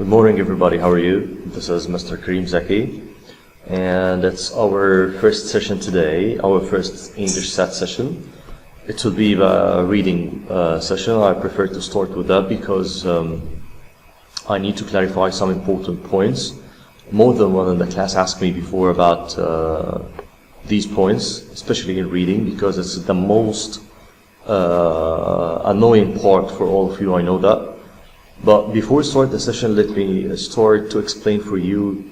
Good morning, everybody. How are you? This is Mr. Kareem Zaki, and it's our first session today, our first English set session. It will be a reading session. I prefer to start with that because I need to clarify some important points. More than one in the class asked me before about these points, especially in reading, because it's the most annoying part for all of you, I know that. But before we start the session, let me start to explain for you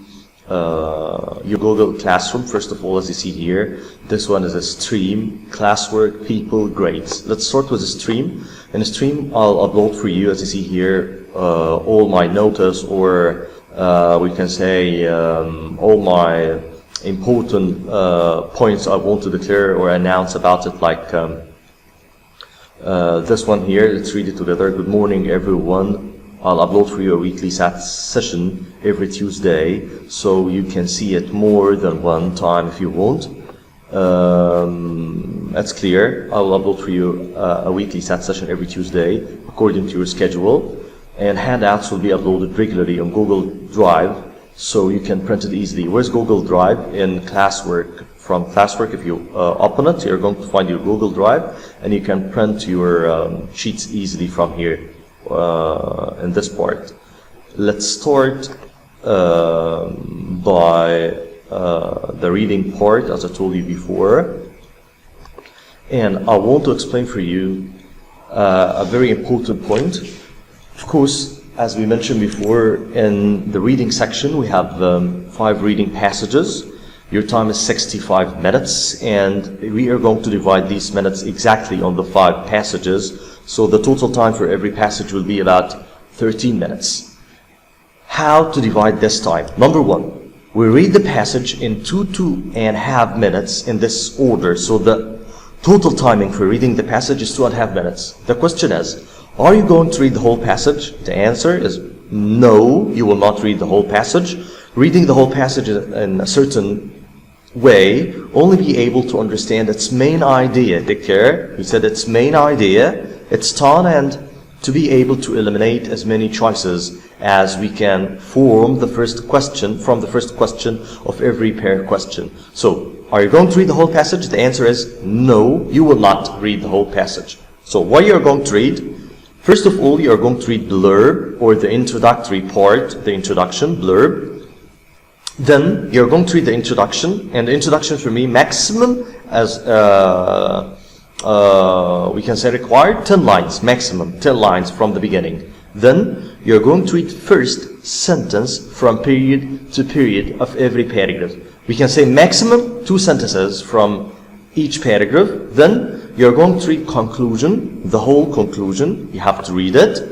your Google Classroom. First of all, as you see here, this one is a stream, classwork, people, grades. Let's start with the stream. In the stream, I'll upload for you, as you see here, all my notice, or we can say all my important points I want to declare or announce about it, like this one here. Let's read it together. Good morning, everyone. I'll upload for you a weekly session every Tuesday, so you can see it more than one time if you want. That's clear. I'll upload for you a weekly session every Tuesday according to your schedule, and handouts will be uploaded regularly on Google Drive, so you can print it easily. Where's Google Drive? In Classwork. From Classwork, if you open it, you're going to find your Google Drive, and you can print your sheets easily from here. In this part. Let's start by the reading part, as I told you before, and I want to explain for you a very important point. Of course, as we mentioned before, in the reading section we have 5 reading passages. Your time is 65 minutes, and we are going to divide these minutes exactly on the 5 passages. So the total time for every passage will be about 13 minutes. How to divide this time? Number 1, we read the passage in 2.5 minutes in this order. So the total timing for reading the passage is 2.5 minutes. The question is, are you going to read the whole passage? The answer is no, you will not read the whole passage. Reading the whole passage in a certain way, only be able to understand its main idea. Take care, we said its main idea, its tone, and to be able to eliminate as many choices as we can from the first question of every pair question. So, are you going to read the whole passage? The answer is no, you will not read the whole passage. So, what you are going to read? First of all, you are going to read blurb, or the introductory part, the introduction, blurb. Then you're going to read the introduction, and the introduction for me, maximum, as we can say required, 10 lines, maximum 10 lines from the beginning. Then you're going to read first sentence from period to period of every paragraph. We can say maximum 2 sentences from each paragraph. Then you're going to read conclusion, the whole conclusion. You have to read it.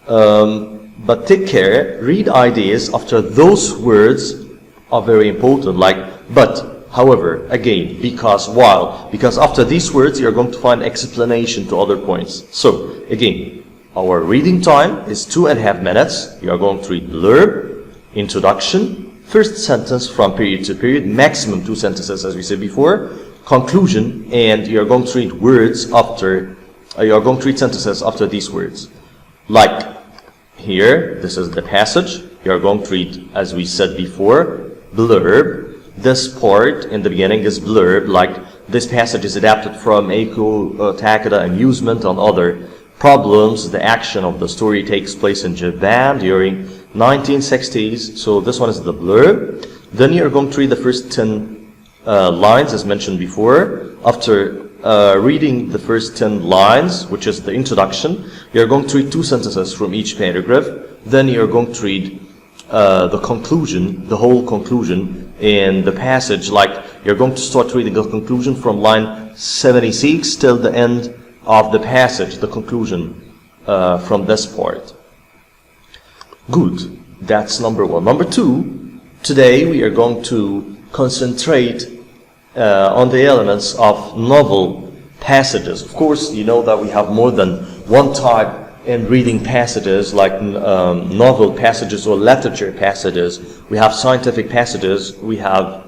But take care, read ideas after those words are very important, like but, however, again, because, while, because after these words you're going to find explanation to other points. So again, our reading time is 2.5 minutes. You are going to read blurb, introduction, first sentence from period to period, maximum 2 sentences as we said before, conclusion, and you are going to read words after, you are going to read sentences after these words. Like here, this is the passage. You are going to read, as we said before, blurb. This part in the beginning is blurb, like this passage is adapted from Eiko Takeda amusement on other problems. The action of the story takes place in Japan during 1960s. So this one is the blurb. Then you're going to read the first 10 lines as mentioned before. After reading the first 10 lines, which is the introduction, you're going to read 2 sentences from each paragraph. Then you're going to read the conclusion, the whole conclusion in the passage, like you're going to start reading the conclusion from line 76 till the end of the passage, the conclusion from this part. Good, that's number 1. Number 2, today we are going to concentrate on the elements of novel passages. Of course, you know that we have more than one type in reading passages, like novel passages or literature passages. We have scientific passages, we have,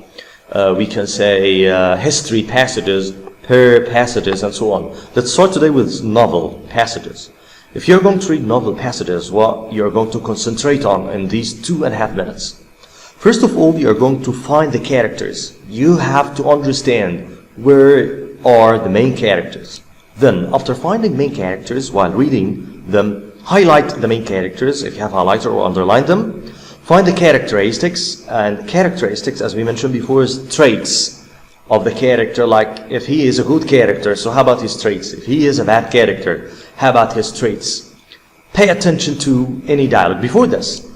we can say, history passages, prayer passages, and so on. Let's start today with novel passages. If you're going to read novel passages, what you're going to concentrate on in these 2.5 minutes. First of all, you're going to find the characters. You have to understand where are the main characters. Then, after finding main characters while reading them, highlight the main characters if you have highlighter or underline them. Find the characteristics, and characteristics, as we mentioned before, is traits of the character. Like if he is a good character, so how about his traits? If he is a bad character, how about his traits? Pay attention to any dialogue. Before this,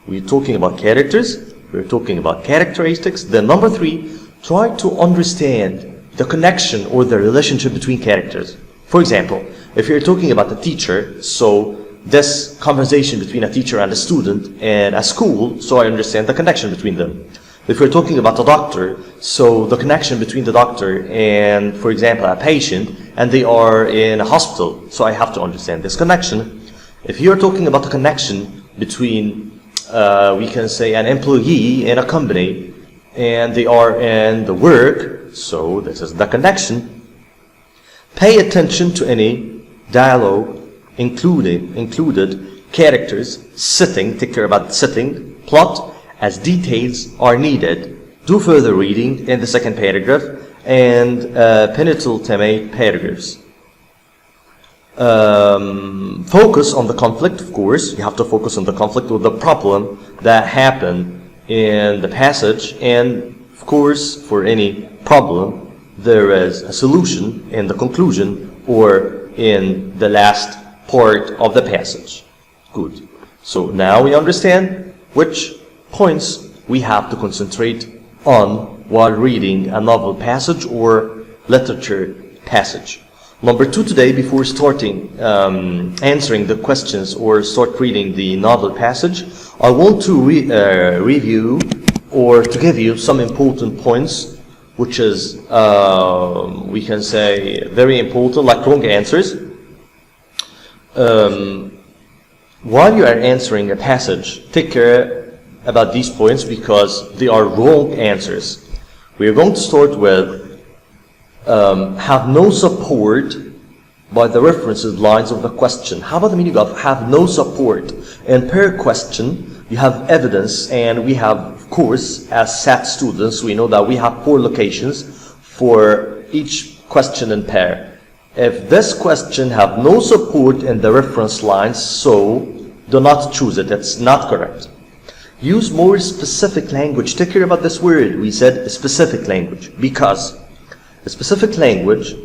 we're talking about characters, we're talking about characteristics. Then number 3, try to understand the connection or the relationship between characters. For example, if you're talking about the teacher, so this conversation between a teacher and a student in a school, so I understand the connection between them. If we're talking about a doctor, so the connection between the doctor and, for example, a patient, and they are in a hospital, so I have to understand this connection. If you're talking about the connection between, we can say, an employee in a company, and they are in the work, so this is the connection. Pay attention to any dialogue included characters, setting, take care about setting, plot, as details are needed. Do further reading in the second paragraph and penultimate paragraphs. Focus on the conflict, of course. You have to focus on the conflict or the problem that happened in the passage, and of course, for any problem, there is a solution in the conclusion or in the last part of the passage. Good. So now we understand which points we have to concentrate on while reading a novel passage or literature passage. Number 2 today, before starting answering the questions or start reading the novel passage, I want to review or to give you some important points, which is, we can say, very important, like wrong answers. While you are answering a passage, take care about these points because they are wrong answers. We are going to start with have no support by the references lines of the question. How about the meaning of have no support? And per question, you have evidence, and we have, of course, as SAT students, we know that we have 4 locations for each question in pair. If this question have no support in the reference lines, so do not choose it. It's not correct. Use more specific language. Take care about this word. We said specific language because a specific language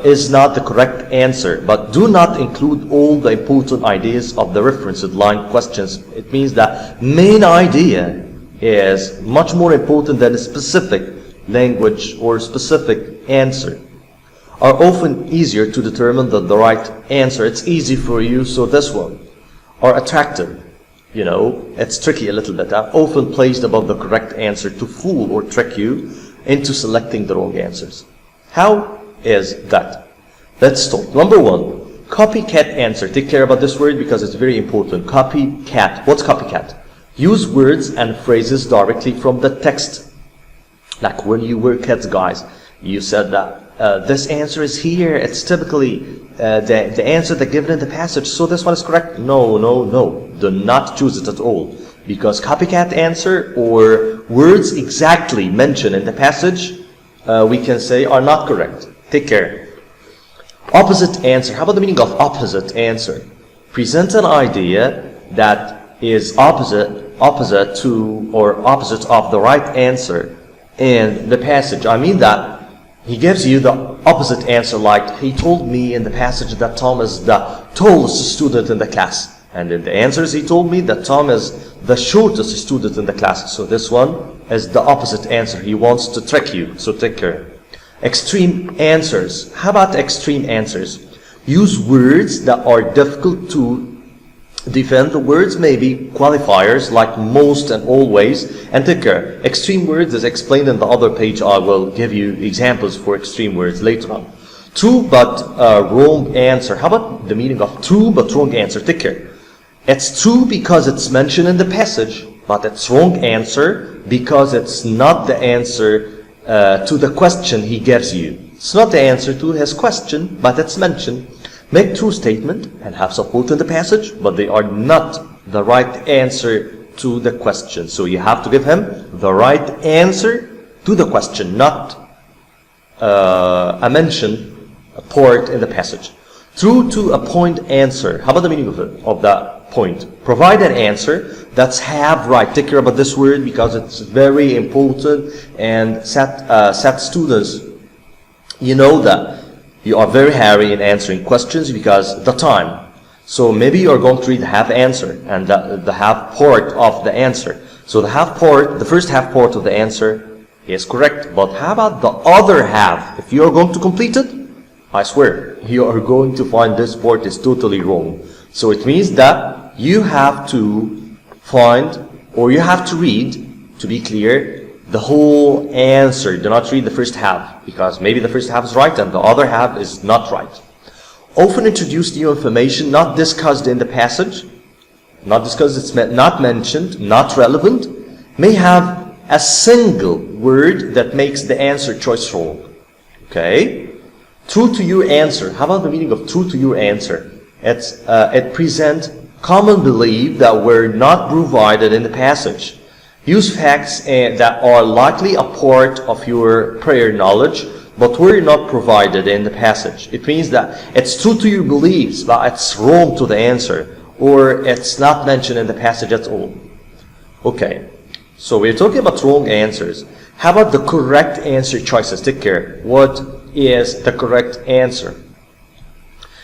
is not the correct answer, but do not include all the important ideas of the referenced line questions. It means that main idea is much more important than a specific language or specific answer. Are often easier to determine than the right answer. It's easy for you, so this one. Are attractive. You know, it's tricky a little bit. Are often placed above the correct answer to fool or trick you into selecting the wrong answers. How is that? Let's start. Number 1, copycat answer. Take care about this word because it's very important. Copycat. What's copycat? Use words and phrases directly from the text. Like when you were kids, guys, you said that this answer is here. It's typically the answer that given in the passage. So this one is correct. No. Do not choose it at all. Because copycat answer or words exactly mentioned in the passage, we can say are not correct. Take care. Opposite answer. How about the meaning of opposite answer? Present an idea that is opposite to or opposite of the right answer in the passage. I mean that he gives you the opposite answer, like he told me in the passage that Tom is the tallest student in the class. And in the answers he told me that Tom is the shortest student in the class. So this one is the opposite answer. He wants to trick you, so take care. Extreme answers. How about extreme answers? Use words that are difficult to defend. The words may be qualifiers like most and always, and take care. Extreme words is explained in the other page. I will give you examples for extreme words later on. True but wrong answer. How about the meaning of true but wrong answer? Take care. It's true because it's mentioned in the passage, but it's wrong answer because it's not the answer to the question he gives you. It's not the answer to his question, but it's mentioned. Make true statement and have support in the passage, but they are not the right answer to the question. So you have to give him the right answer to the question, not a mentioned part in the passage. True to a point answer. How about the meaning of that point? Provide an answer that's have right. Take care about this word because it's very important, and set students, you know that you are very hurry in answering questions because the time. So maybe you're going to read the half answer and the half part of the answer. So the half part, the first half part of the answer is correct. But how about the other half? If you're going to complete it, I swear, you are going to find this part is totally wrong. So it means that you have to find, or you have to read, to be clear, the whole answer. Do not read the first half, because maybe the first half is right and the other half is not right. Often introduce new information not discussed in the passage, not discussed, it's not mentioned, not relevant, may have a single word that makes the answer choice wrong. Okay? True to your answer. How about the meaning of true to your answer? It presents common belief that were not provided in the passage. Use facts that are likely a part of your prior knowledge, but were not provided in the passage. It means that it's true to your beliefs, but it's wrong to the answer, or it's not mentioned in the passage at all. Okay, so we're talking about wrong answers. How about the correct answer choices? Take care. What is the correct answer?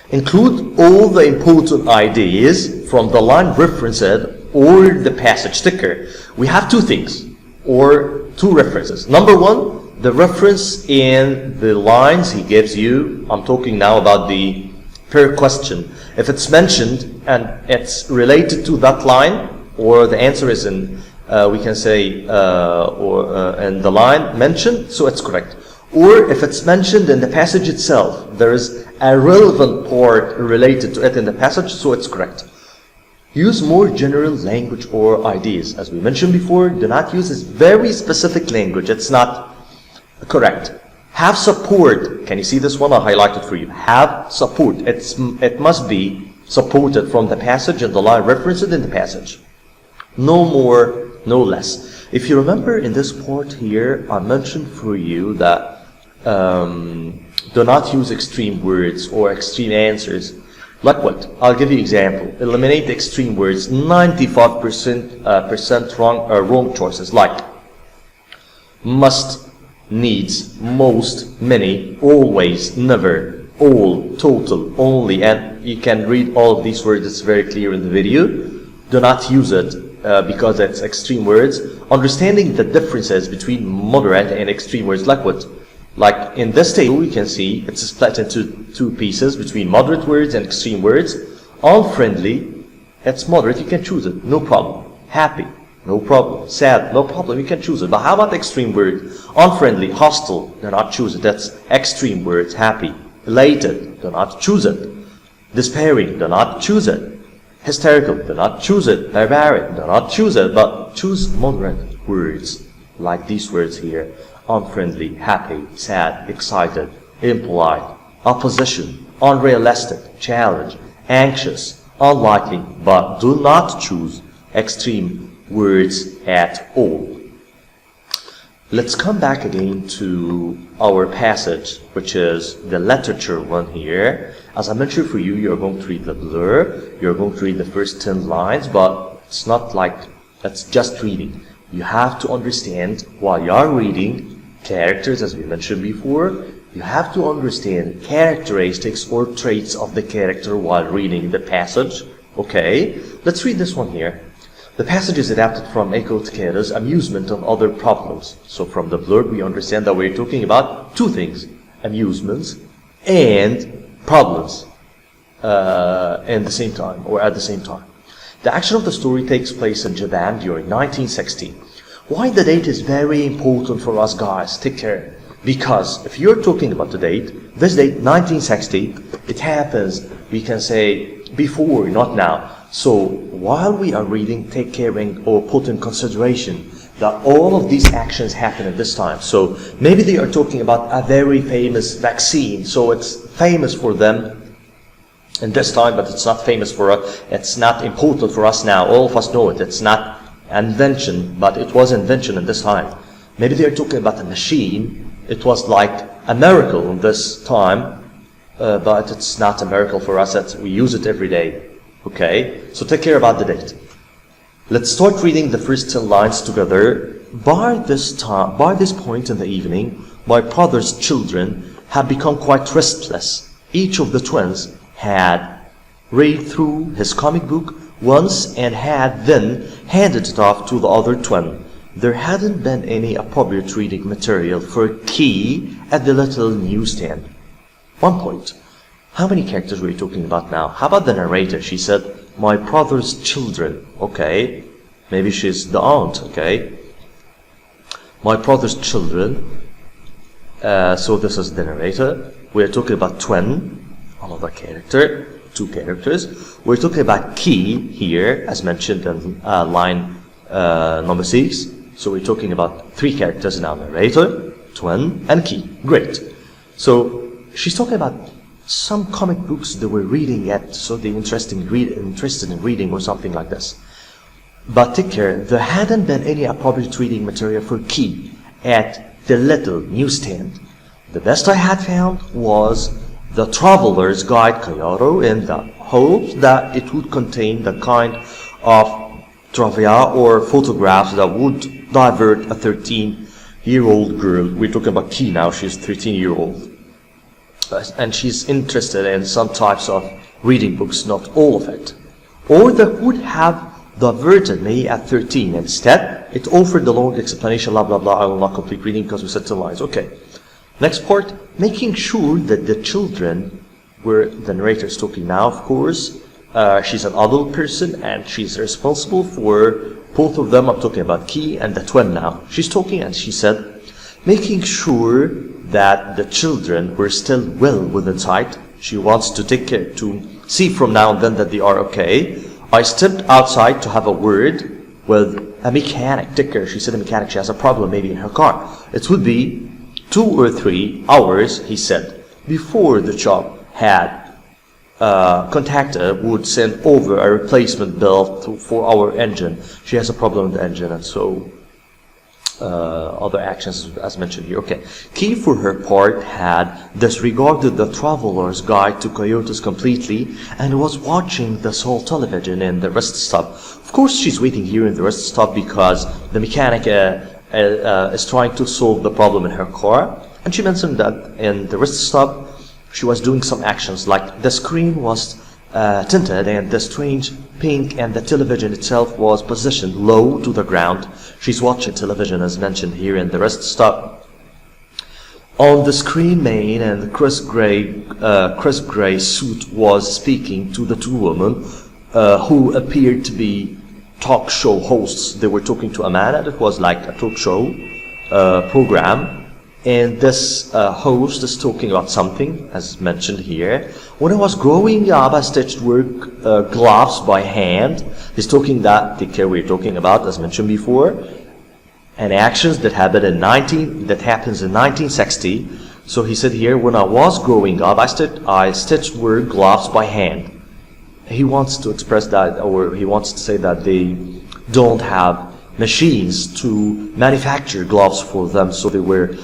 Include all the important ideas from the line referenced or the passage. Take care. We have two things, or two references. Number one, the reference in the lines he gives you. I'm talking now about the per question. If it's mentioned and it's related to that line, or the answer is in, we can say, in the line mentioned, so it's correct. Or if it's mentioned in the passage itself, there is a relevant part related to it in the passage, so it's correct. Use more general language or ideas. As we mentioned before, do not use this very specific language. It's not correct. Have support. Can you see this one? I highlighted for you. Have support. It must be supported from the passage and the line referenced in the passage. No more, no less. If you remember in this part here, I mentioned for you that do not use extreme words or extreme answers. Like what? I'll give you an example. Eliminate extreme words. 95% wrong choices. Like must, needs, most, many, always, never, all, total, only, and you can read all of these words. It's very clear in the video. Do not use it because it's extreme words. Understanding the differences between moderate and extreme words. Like what? Like in this table, you can see it's split into two pieces between moderate words and extreme words. Unfriendly, it's moderate, you can choose it, no problem. Happy, no problem. Sad, no problem, you can choose it. But how about extreme words? Unfriendly, hostile, do not choose it. That's extreme words. Happy, elated, do not choose it. Despairing, do not choose it. Hysterical, do not choose it. Barbaric, do not choose it. But choose moderate words, like these words here. Unfriendly, happy, sad, excited, impolite, opposition, unrealistic, challenge, anxious, unlikely, but do not choose extreme words at all. Let's come back again to our passage, which is the literature one here. As I mentioned for you, you're going to read the blur, you're going to read the first 10 lines, but it's not like that's just reading. You have to understand while you are reading characters, as we mentioned before. You have to understand characteristics or traits of the character while reading the passage. Okay, let's read this one here. The passage is adapted from Eko Takeda's Amusement and Other Problems. So from the blurb, we understand that we're talking about two things: amusements and problems in the same time, or at the same time. The action of the story takes place in Japan during 1960. Why the date is very important for us guys. Take care. Because if you're talking about the date, this date, 1960, it happens, we can say, before, not now. So while we are reading, take care or put in consideration that all of these actions happen at this time. So maybe they are talking about a very famous vaccine. So it's famous for them in this time, but it's not famous for us. It's not important for us now. All of us know it. It's not invention, but it was invention in this time. Maybe they're talking about a machine. It was like a miracle in this time, but it's not a miracle for us that we use it every day. Okay, so take care about the date. Let's start reading the first 10 lines together. By this point in the evening, my brother's children had become quite restless. Each of the twins had read through his comic book once and had then handed it off to the other twin. There hadn't been any appropriate reading material for Key at the little newsstand. 1 point. How many characters were you talking about now? How about the narrator? She said, my brother's children. Okay. Maybe she's the aunt. Okay. My brother's children. So this is the narrator. We're talking about twin. Another character. 2 characters. We're talking about Key here, as mentioned in line number 6. So we're talking about 3 characters now. Narrator, twin, and Key. Great. So she's talking about some comic books they were reading at, so they're interested in reading or something like this. But take care, there hadn't been any appropriate reading material for Key at the little newsstand. The best I had found was the Traveler's Guide Kyoto, in the hopes that it would contain the kind of trivia or photographs that would divert a 13-year-old girl. We're talking about Key now, she's 13-year-old. And she's interested in some types of reading books, not all of it. Or that would have diverted me at 13. Instead, it offered the long explanation, blah, blah, blah. I will not complete reading because we said 10 lines. Okay. Next part, making sure that the children were, the narrator is talking now, of course. She's an adult person and she's responsible for both of them. I'm talking about Key and the twin now. She's talking and she said, making sure that the children were still well within sight. She wants to take care, to see from now and then that they are okay. I stepped outside to have a word with a mechanic. Take care, she said a mechanic, she has a problem maybe in her car. It would be 2 or 3 hours, he said, before the shop had contacted would send over a replacement bill for our engine. She has a problem with the engine, and so other actions as mentioned here. Okay. Key, for her part, had disregarded the Traveler's Guide to Kyoto's completely and was watching the Seoul television in the rest stop. Of course, she's waiting here in the rest stop because the mechanic is trying to solve the problem in her car. And she mentioned that in the rest stop, she was doing some actions, like the screen was tinted and the strange pink, and the television itself was positioned low to the ground. She's watching television as mentioned here in the rest stop. On the screen, Maine and the Chris Gray suit was speaking to the 2 women who appeared to be talk show hosts. They were talking to a man, and it was like a talk show program. And this host is talking about something, as mentioned here. When I was growing up, I stitched work gloves by hand. He's talking that, take care, we're talking about, as mentioned before, and actions that happens in 1960. So he said here, when I was growing up, I stitched work gloves by hand. He wants to express that, or he wants to say that they don't have machines to manufacture gloves for them, so they were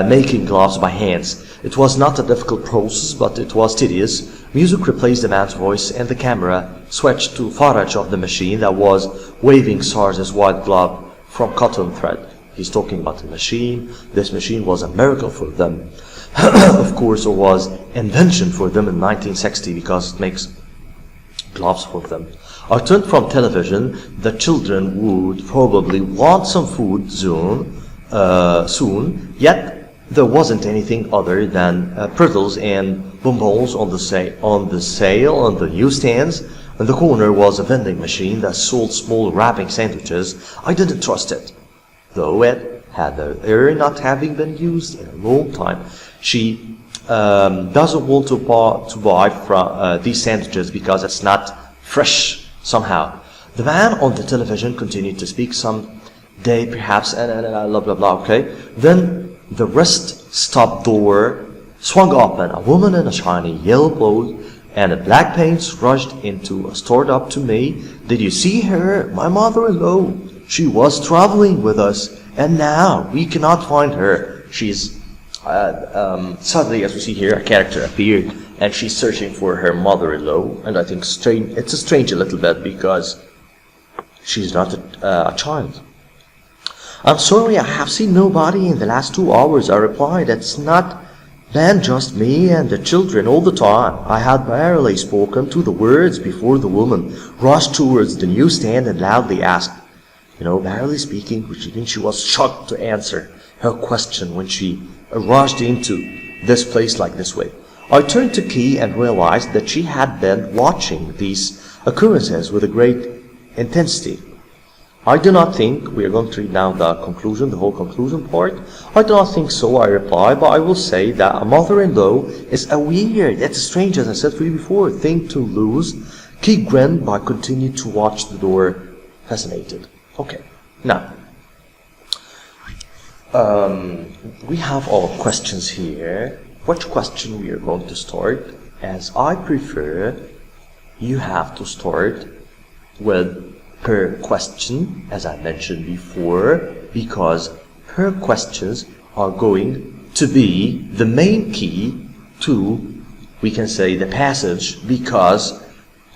making gloves by hands. It was not a difficult process, but it was tedious. Music replaced the man's voice, and the camera switched to footage of the machine that was waving Sars's white glove from cotton thread. He's talking about the machine. This machine was a miracle for them. Of course, it was invention for them in 1960 because it makes gloves for them. I turned from television. The children would probably want some food soon, yet there wasn't anything other than pretzels and bonbons on the sale on the newsstands. In the corner was a vending machine that sold small wrapping sandwiches. I didn't trust it, though it had the air not having been used in a long time. She doesn't want to buy from these sandwiches because it's not fresh somehow. The man on the television continued to speak some day, perhaps, and blah, blah, blah, okay? Then the rest stop door swung open. A woman in a shiny yellow and in black paints rushed into a store up to me. Did you see her? My mother-in-law. She was traveling with us, and now we cannot find her. She's suddenly, as we see here, a character appeared, and she's searching for her mother-in-law. And I think it's strange a little bit because she's not a child. I'm sorry, I have seen nobody in the last 2 hours, I replied. It's not been just me and the children all the time. I had barely spoken 2 words before the woman rushed towards the newsstand and loudly asked, barely speaking, which means she was shocked to answer her question when she rushed into this place like this way. I turned to Key and realized that she had been watching these occurrences with a great intensity. I do not think, we are going to read now the conclusion, the whole conclusion part. I do not think so, I reply, but I will say that a mother-in-law is a weird, it's strange, as I said for you before, thing to lose. Key grinned but continued to watch the door, fascinated. Okay, now, we have all questions here. Which question we are going to start? As I prefer, you have to start with per question, as I mentioned before, because per questions are going to be the main key to, we can say, the passage, because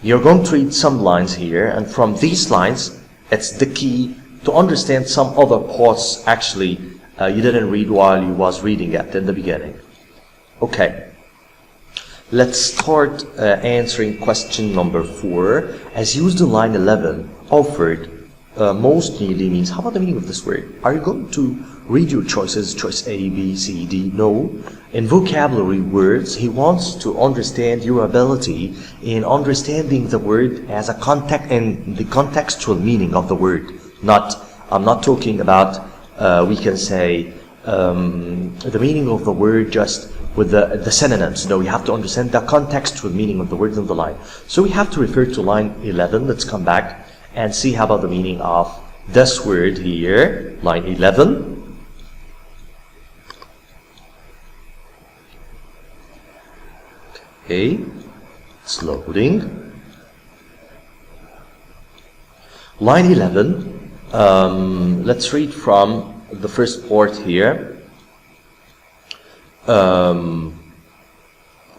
you're going to read some lines here, and from these lines, it's the key to understand some other parts actually you didn't read while you was reading it in the beginning. Okay. Let's start answering question number 4. As used in line 11, offered most nearly means, how about the meaning of this word? Are you going to read your choices, choice A, B, C, D? No. In vocabulary words, he wants to understand your ability in understanding the word as a context and the contextual meaning of the word. I'm not talking about, we can say, the meaning of the word just with the synonyms. No, you have to understand the contextual meaning of the words in the line. So we have to refer to line 11. Let's come back and see how about the meaning of this word here, line 11. Okay, it's loading. Line 11, let's read from the first part here.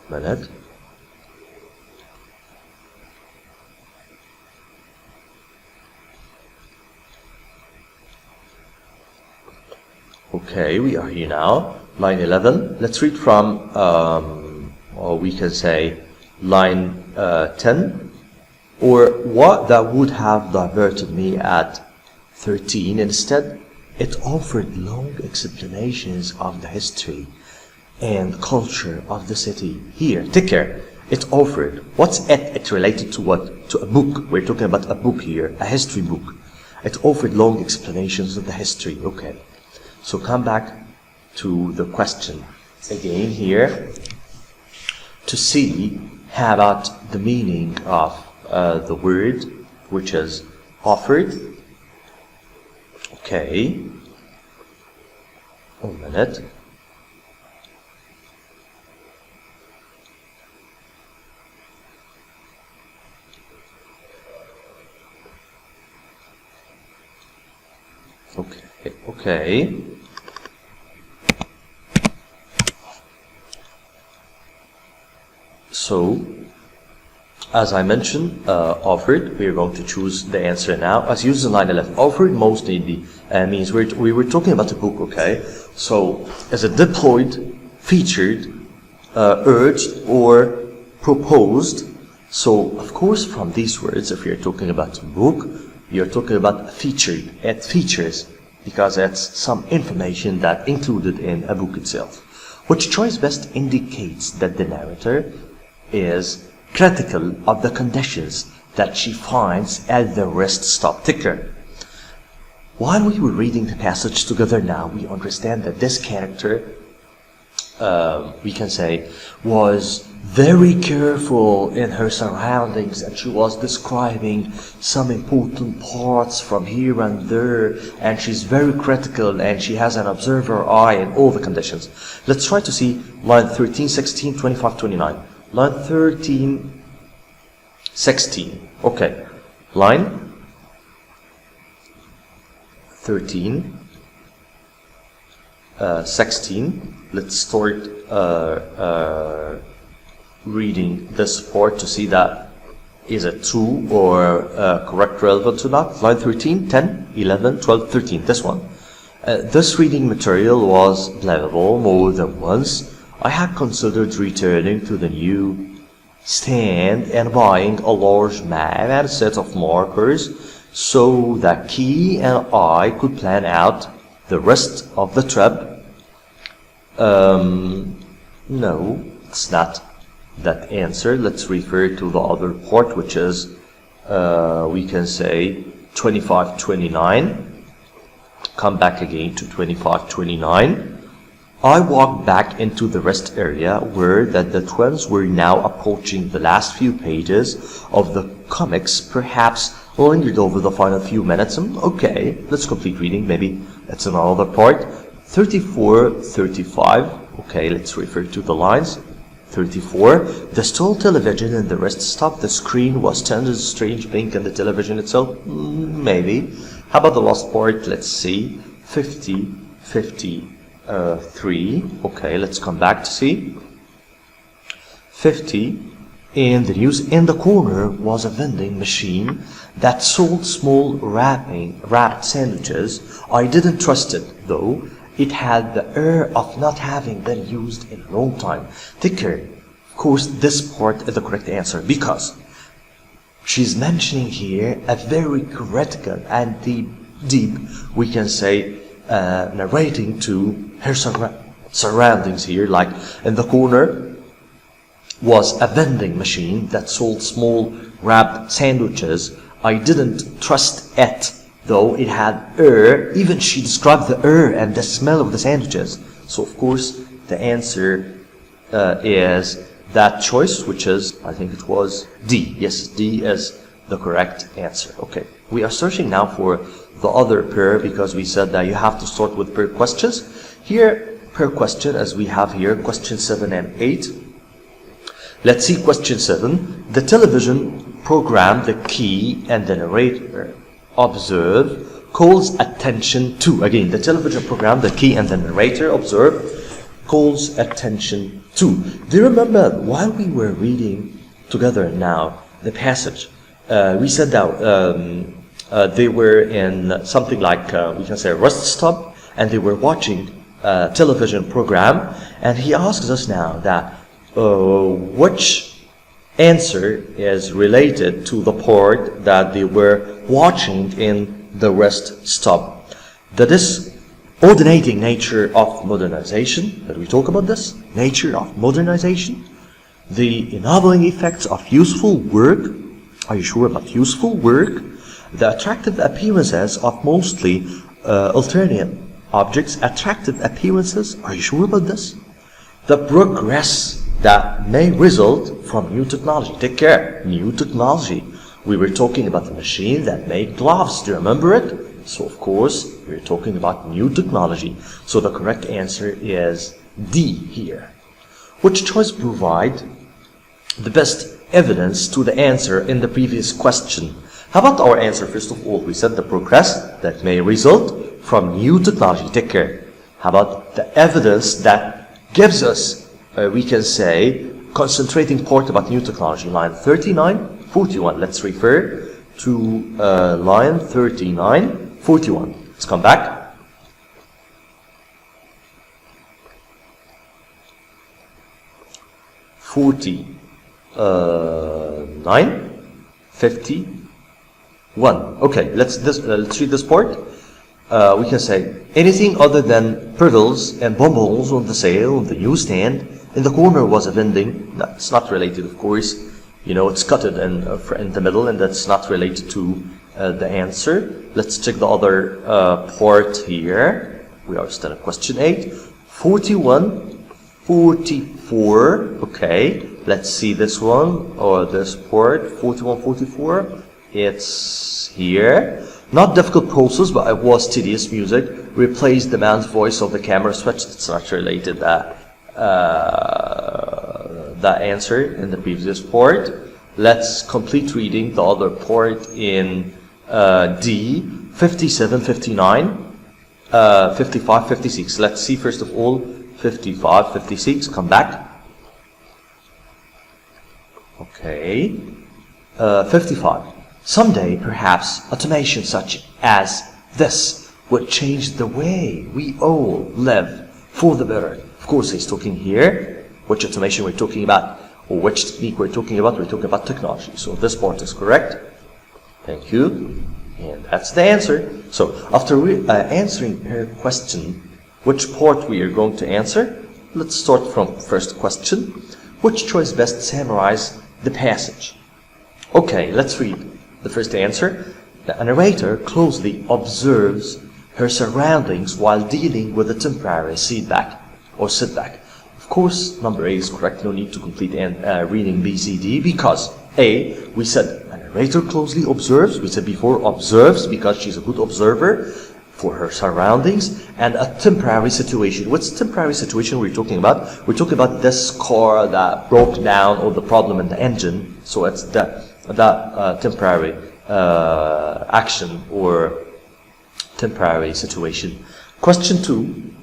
Minute. Okay, we are here now. Line 11. Let's read from, or we can say, line 10. Or what that would have diverted me at 13. Instead, it offered long explanations of the history and culture of the city. Here, take care. It offered. What's it? It related to what? To a book. We're talking about a book here, a history book. It offered long explanations of the history. Okay. So come back to the question again here to see how about the meaning of the word which is offered. Okay. 1 minute. Okay. So, as I mentioned, offered, we are going to choose the answer now. As used in line 11, offered most needly means we were talking about a book, okay? So, as a deployed, featured, urged, or proposed. So, of course, from these words, if you're talking about a book, you're talking about featured. It features because it's some information that included in a book itself. Which choice best indicates that the narrator is critical of the conditions that she finds at the rest stop ticker. While we were reading the passage together now, we understand that this character, we can say, was very careful in her surroundings, and she was describing some important parts from here and there, and she's very critical, and she has an observer eye in all the conditions. Let's try to see line 13, 16, 25, 29. Line 13, 16. Okay. Line 13, 16. Let's start reading this part to see that is it true or correct, relevant or not. Line 13, 10, 11, 12, 13. This one. This reading material was believable more than once. I had considered returning to the new stand and buying a large map and a set of markers so that Key and I could plan out the rest of the trip. No, it's not that answer. Let's refer to the other part, which is we can say 25, 29. Come back again to 25, 29. I walked back into the rest area where the twins were now approaching the last few pages of the comics, perhaps lingered over the final few minutes. Okay, let's complete reading. Maybe that's another part. 34, 35. Okay, let's refer to the lines. 34. The stall television and the rest stopped. The screen was turned strange pink and the television itself? Maybe. How about the last part? Let's see. 50, 53. Okay, let's come back to see. 50. In the news, in the corner was a vending machine that sold small wrapped sandwiches. I didn't trust it, though. It had the air of not having been used in a long time. Take care. Of course, this part is the correct answer because she's mentioning here a very critical and deep, we can say, narrating to her surroundings here. Like in the corner was a vending machine that sold small wrapped sandwiches. I didn't trust it, though it had air. Even she described the air and the smell of the sandwiches. So of course the answer is that choice, which is, I think it was D. Yes, D is the correct answer. Okay, we are searching now for the other pair because we said that you have to start with pair questions. Here, per question, as we have here, question 7 and 8. Let's see question 7. The television program, the key and the narrator observe calls attention to. Again, the television program, the key and the narrator observe calls attention to. Do you remember while we were reading together now the passage, we said that they were in something like, we can say, a rest stop, and they were watching a television program, and he asks us now that which answer is related to the part that they were watching in the rest stop. That is ordinating nature of modernization, that we talk about this, nature of modernization, the ennobling effects of useful work. Are you sure about useful work? The attractive appearances of mostly alternate objects, attractive appearances. Are you sure about this? The progress that may result from new technology. Take care, new technology. We were talking about the machine that made gloves. Do you remember it? So of course, we're talking about new technology. So the correct answer is D here. Which choice provide the best evidence to the answer in the previous question? How about our answer? First of all, we said the progress that may result from new technology. Take care. How about the evidence that gives us, we can say, concentrating part about new technology? Line 39, 41. Let's refer to line 39, 41. Let's come back. Nine, 51. Okay, let's read this part. We can say anything other than pearls and bonbons on the sale on the newsstand. In the corner was a vending. No, it's not related, of course. You know, it's cut in the middle, and that's not related to the answer. Let's check the other part here. We are still at question 8. 41, 44. Okay, let's see this one or this part. 41, 44. It's here. Not difficult process, but it was tedious. Music replaced the man's voice of the camera switch. It's not related. the answer in the previous part. Let's complete reading the other part in D, 57, 59, 55, 56. Let's see first of all 55, 56. Come back. Okay. 55. Someday, perhaps, automation such as this would change the way we all live for the better. Of course, he's talking here. Which automation we're talking about, or which technique we're talking about? We're talking about technology. So this part is correct. Thank you. And that's the answer. So after answering her question, which part we are going to answer? Let's start from first question. Which choice best summarize the passage? Okay, let's read the first answer. The narrator closely observes her surroundings while dealing with a temporary setback or setback. Of course, number A is correct. No need to complete reading B, C, D, because A, we said a narrator closely observes. We said before observes because she's a good observer for her surroundings, and a temporary situation. What's temporary situation we're talking about? We're talking about this car that broke down or the problem in the engine. So it's that temporary action or temporary situation. Question 2.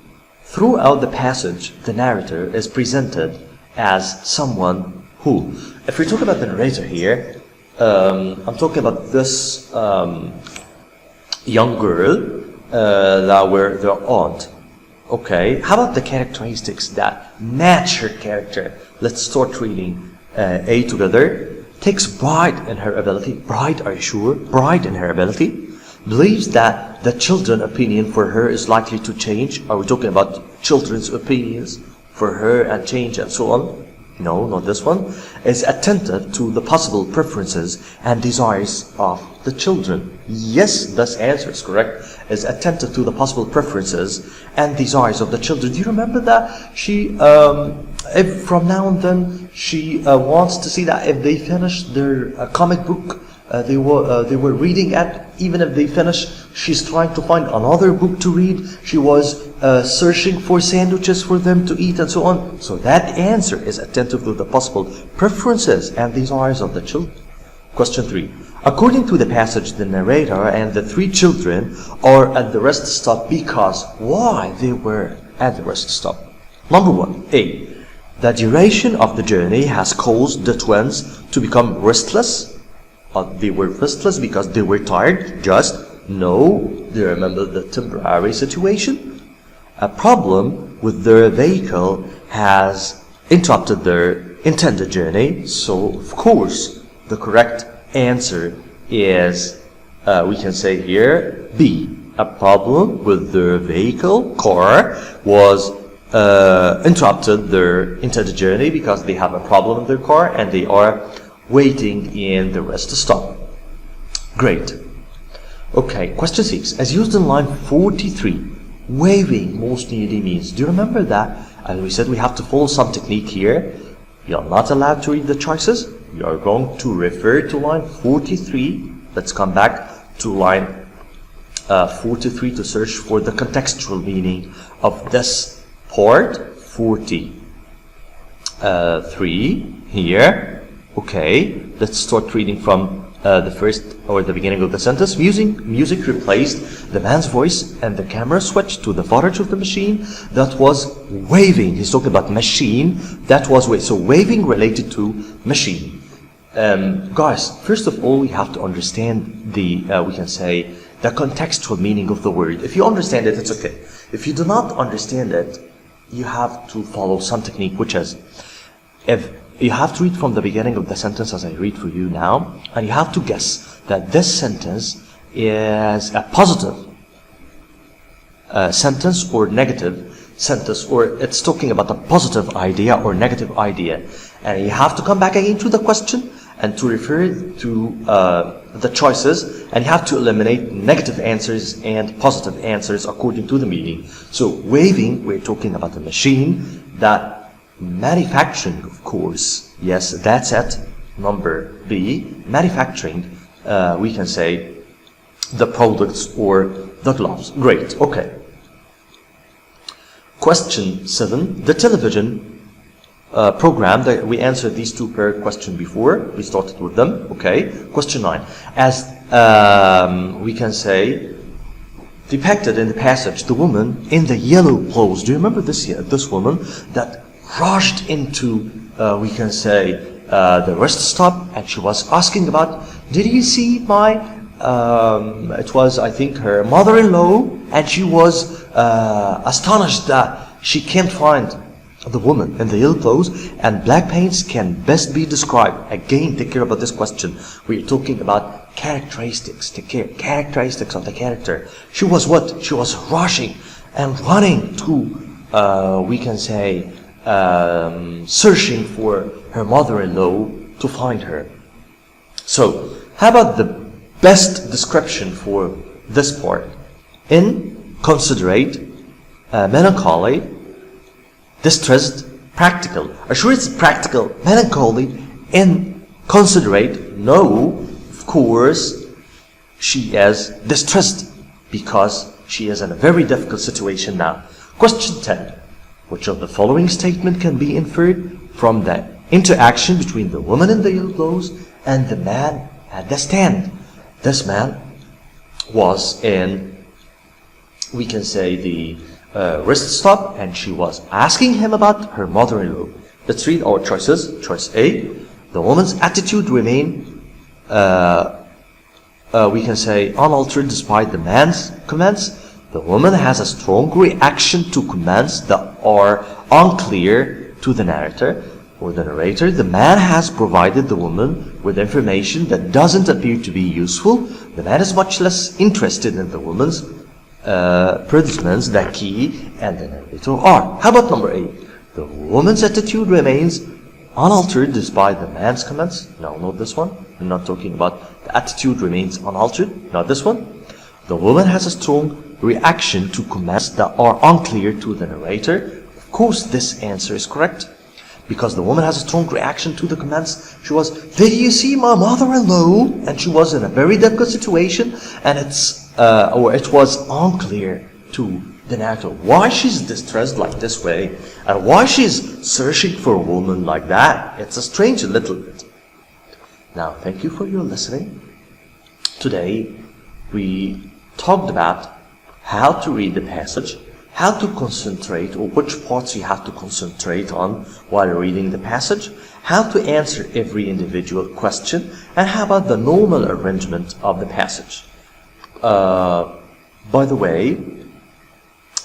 Throughout the passage, the narrator is presented as someone who. If we talk about the narrator here, I'm talking about this young girl that were their aunt. Okay, how about the characteristics that match her character? Let's start reading A together. Takes pride in her ability. Pride, are you sure? Pride in her ability. Believes that the children's opinion for her is likely to change. Are we talking about children's opinions for her and change and so on? No, not this one. Is attentive to the possible preferences and desires of the children. Yes, this answer is correct. Is attentive to the possible preferences and desires of the children. Do you remember that she, if from now and then, she wants to see that if they finish their comic book they were reading at, even if they finish, she's trying to find another book to read. She was searching for sandwiches for them to eat and so on. So that answer is attentive to the possible preferences and desires of the children. Question 3. According to the passage, the narrator and the 3 children are at the rest stop because why they were at the rest stop? Number 1. A. The duration of the journey has caused the twins to become restless. They were restless because they were tired. Just no. They remember the temporary situation. A problem with their vehicle has interrupted their intended journey. So, of course, the correct answer is, we can say here, B. A problem with their vehicle, car, was interrupted their intended journey because they have a problem in their car and they are waiting in the rest stop. Great. Okay, question 6. As used in line 43, waving most nearly means. Do you remember that? As we said, we have to follow some technique here. You are not allowed to read the choices. You are going to refer to line 43. Let's come back to line 43 to search for the contextual meaning of this part. 43 here. Okay, let's start reading from the first or the beginning of the sentence. Music replaced the man's voice and the camera switched to the footage of the machine that was waving. He's talking about machine that was waving. So waving related to machine. Guys, first of all, we have to understand the, we can say, the contextual meaning of the word. If you understand it, it's okay. If you do not understand it, you have to follow some technique, which is, if you have to read from the beginning of the sentence as I read for you now, and you have to guess that this sentence is a positive sentence or negative sentence, or it's talking about a positive idea or negative idea. And you have to come back again to the question and to refer to the choices, and you have to eliminate negative answers and positive answers according to the meaning. So waving, we're talking about a machine that manufacturing, of course. Yes, that's it. Number B, manufacturing, we can say the products or the gloves. Great, okay. Question 7, the television program that we answered these two pair questions before. We started with them. Okay. Question 9. As we can say, depicted in the passage, the woman in the yellow clothes. Do you remember this woman that rushed into, we can say, the rest stop, and she was asking about, did you see my, it was, I think, her mother-in-law, and she was astonished that she can't find the woman in the yellow clothes, and black paints can best be described. Again, take care about this question. We're talking about characteristics. Take care. Characteristics of the character. She was what? She was rushing and running to, we can say, searching for her mother-in-law to find her. So, how about the best description for this part? Inconsiderate, melancholy, distressed, practical. Are sure it's practical, melancholy, inconsiderate? No, of course, she is distressed because she is in a very difficult situation now. Question 10. Which of the following statement can be inferred from the interaction between the woman in the yellow clothes and the man at the stand? This man was in, we can say, the rest stop, and she was asking him about her mother-in-law. Let's read our choices. Choice A. The woman's attitude remained, we can say, unaltered despite the man's comments. The woman has a strong reaction to comments that are unclear to the narrator or the narrator. The man has provided the woman with information that doesn't appear to be useful. The man is much less interested in the woman's predicaments than he and the narrator are. How about number 8? The woman's attitude remains unaltered despite the man's comments. No, not this one. I'm not talking about the attitude remains unaltered. Not this one. The woman has a strong reaction to comments that are unclear to the narrator. Of course, this answer is correct, because the woman has a strong reaction to the comments. She was, did you see my mother-in-law? And she was in a very difficult situation, and it was unclear to the narrator why she's distressed like this way, and why she's searching for a woman like that. It's a strange little bit. Now, thank you for your listening. Today, we talked about how to read the passage, how to concentrate, or which parts you have to concentrate on while reading the passage, how to answer every individual question, and how about the normal arrangement of the passage. By the way,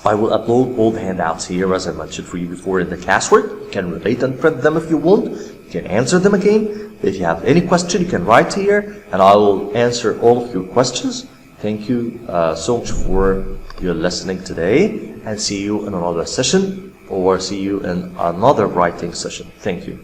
I will upload all the handouts here, as I mentioned for you before, in the classwork. You can relate and print them if you want. You can answer them again. If you have any question, you can write here, and I will answer all of your questions. Thank you so much for your listening today, and see you in another session, or see you in another writing session. Thank you.